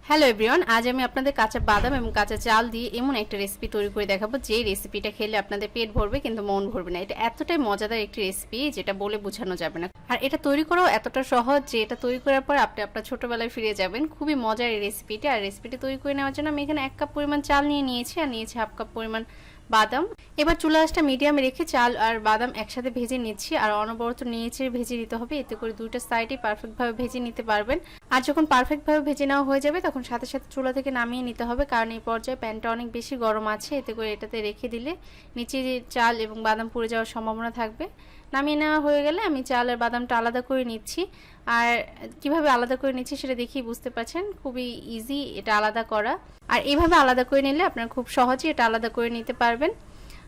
Hello everyone, আজ আমি আপনাদের কাঁচা বাদাম এবং কাঁচা চাল দিয়ে এমন একটা রেসিপি তৈরি করে দেখাবো যে রেসিপিটা খেলে আপনাদের পেট ভরবে কিন্তু মন ভরবে না। এটা এতটাই মজাদার একটি রেসিপি যেটা বলে বোঝানো যাবে না। আর এটা তৈরি করাও এতটা সহজ যে এটা তৈরি করার পর আপনি আপনার ছোটবেলায় ফিরে যাবেন। খুবই মজার এই রেসিপিটা। আর রেসিপিটা তৈরি করে নেওয়ার জন্য আমি এখানে 1 কাপ পরিমাণ চাল নিয়েছি আর নিয়েছি হাফ কাপ পরিমাণ বাদাম। এবার চুলা আঁচটা মিডিয়ামে রেখে চাল আর বাদাম একসাথে ভেজে নিচ্ছি আর অনবরত নেড়ে ভেজে নিতে হবে, এতে করে দুইটা সাইডই পারফেক্টভাবে ভেজে নিতে পারবেন। আর যখন পারফেক্টভাবে ভেজে নেওয়া হয়ে যাবে তখন সাথে সাথে চুলা থেকে নামিয়ে নিতে হবে, কারণ এই পর্যায়ে প্যানটা অনেক বেশি গরম আছে, এতে করে এটাতে রেখে দিলে নিচে যে চাল এবং বাদাম পুড়ে যাওয়ার সম্ভাবনা থাকবে। নামিয়ে নেওয়া হয়ে গেলে আমি চাল আর বাদামটা আলাদা করে নিচ্ছি। আর কিভাবে আলাদা করে নিচ্ছি সেটা দেখেই বুঝতে পারছেন, খুবই ইজি এটা আলাদা করা। আর এইভাবে আলাদা করে নিলে আপনারা খুব সহজেই এটা আলাদা করে নিতে পারবেন।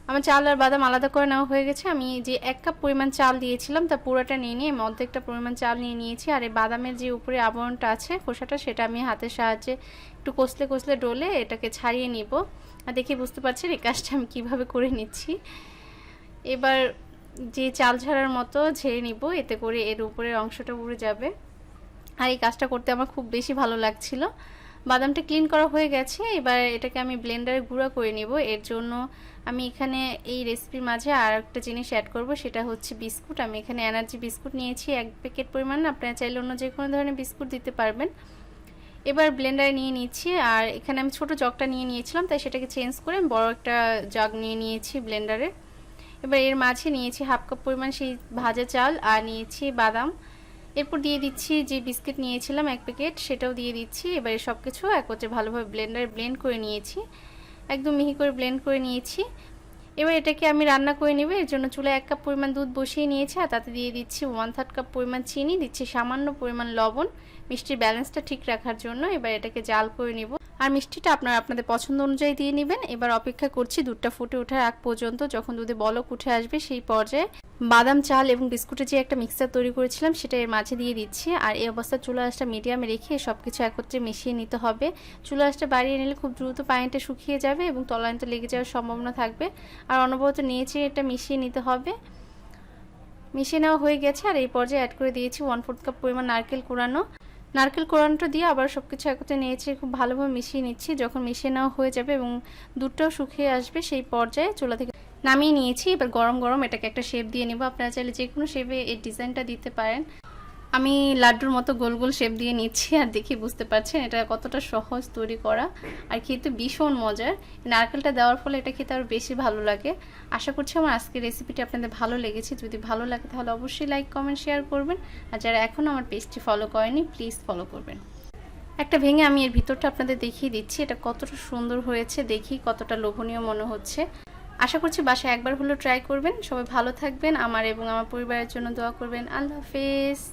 আমার চাল আর বাদাম আলাদা করে নেওয়া হয়ে গেছে। আমি যে 1 কাপ পরিমাণ চাল দিয়েছিলাম তা পুরোটা নিয়ে নিয়ে অর্ধেকটা পরিমাণ চাল নিয়ে নিয়েছি। আর এই বাদামের যে উপরে আবরণটা আছে খোসাটা, সেটা আমি হাতের সাহায্যে একটু কষলে কষলে ডলে এটাকে ছাড়িয়ে নিব। আর দেখে বুঝতে পারছেন এই কাজটা আমি কিভাবে করে নিচ্ছি। এবার যে চাল ঝাড়ার মতো ঝেড়ে নিব, এতে করে এর উপরের অংশটা উড়ে যাবে। আর এই কাজটা করতে আমার খুব বেশি ভালো লাগছিল। বাদামটা ক্লিন করা হয়ে গেছে, এবার এটাকে আমি ব্লেন্ডারে গুঁড়া করে নিব। এর জন্য আমি এখানে এই রেসিপির মাঝে আর একটা জিনিস অ্যাড করব, সেটা হচ্ছে বিস্কুট। আমি এখানে এনার্জি বিস্কুট নিয়েছি 1 প্যাকেট পরিমাণ। আপনারা চাইলে অন্য যে কোনো ধরনের বিস্কুট দিতে পারবেন। এবার ব্লেন্ডারে নিয়ে নিচ্ছি। আর এখানে আমি ছোট জগটা নিয়ে নিয়েছিলাম, তাই সেটাকে চেঞ্জ করে আমি বড় একটা জগ নিয়ে নিয়েছি ব্লেন্ডারে। এবার এর মাঝে নিয়েছি হাফ কাপ পরিমাণ সেই ভাজা চাল আর নিয়েছি বাদাম। এরপর দিয়ে দিচ্ছি যে বিস্কিট নিয়েছিলাম 1 প্যাকেট, সেটাও দিয়ে দিচ্ছি। এবারে সব কিছু একত্রে ভালোভাবে ব্লেন্ডারে ব্লেন্ড করে নিয়েছি, একদম মিহি করে ব্লেন্ড করে নিয়েছি। এবার এটাকে আমি রান্না করে নেব। এর জন্য চুলায় 1 কাপ পরিমাণ দুধ বসিয়ে নিয়েছি আর তাতে দিয়ে দিচ্ছি 1/3 কাপ পরিমাণ চিনি, দিচ্ছি সামান্য পরিমাণ লবণ মিষ্টির ব্যালেন্সটা ঠিক রাখার জন্য। এবার এটাকে জাল করে নেব। আর মিষ্টিটা আপনারা আপনাদের পছন্দ অনুযায়ী দিয়ে নেবেন। এবার অপেক্ষা করছি দুধটা ফুটে ওঠার আগ পর্যন্ত। যখন দুধে বলক উঠে আসবে সেই পর্যায়ে বাদাম, চাল এবং বিস্কুটের যে একটা মিক্সচার তৈরি করেছিলাম সেটা এর মাঝে দিয়ে দিচ্ছি। আর এই অবস্থায় চুলা আঁচটা মিডিয়ামে রেখে সব কিছু একত্রে মিশিয়ে নিতে হবে। চুলা আঁচটা বাড়িয়ে নিলে খুব দ্রুত পানিটা শুকিয়ে যাবে এবং তলানিতে লেগে যাওয়ার সম্ভাবনা থাকবে। আর অনবরত নিয়েছে এটা মিশিয়ে নিতে হবে। মিশিয়ে নেওয়া হয়ে গেছে। আর এই পর্যায়ে অ্যাড করে দিয়েছি 1/4 কাপ পরিমাণ নারকেল কোড়ানো। নারকেল কোড়ানোটা দিয়ে আবার সব কিছু একত্রে নিয়েছি, খুব ভালোভাবে মিশিয়ে নিচ্ছি। যখন মিশিয়ে নেওয়া হয়ে যাবে এবং দুধটাও শুকিয়ে আসবে সেই পর্যায়ে চুলা থেকে নামিয়ে নিয়েছি। এবার গরম গরম এটাকে একটা শেপ দিয়ে নেব। আপনারা চাইলে যে কোনো শেপে এই ডিজাইনটা দিতে পারেন। আমি লাড্ডুর মতো গোল গোল শেপ দিয়ে নিচ্ছি। আর দেখে বুঝতে পারছেন এটা কতটা সহজ তৈরি করা আর খেতে ভীষণ মজার। নারকেলটা দেওয়ার ফলে এটা খেতে আরও বেশি ভালো লাগে। আশা করছি আমার আজকের রেসিপিটি আপনাদের ভালো লেগেছে। যদি ভালো লাগে তাহলে অবশ্যই লাইক, কমেন্ট, শেয়ার করবেন। আর যারা এখনও আমার পেজটি ফলো করেনি প্লিজ ফলো করবেন। একটা ভেঙে আমি এর ভিতরটা আপনাদের দেখিয়ে দিচ্ছি, এটা কতটা সুন্দর হয়েছে, দেখি কতটা লোভনীয় মনে হচ্ছে। আশা করছি বাসায় একবার হলেও ট্রাই করবেন। সবাই ভালো থাকবেন, আমার এবং আমার পরিবারের জন্য দোয়া করবেন। আল্লাহ হাফেজ।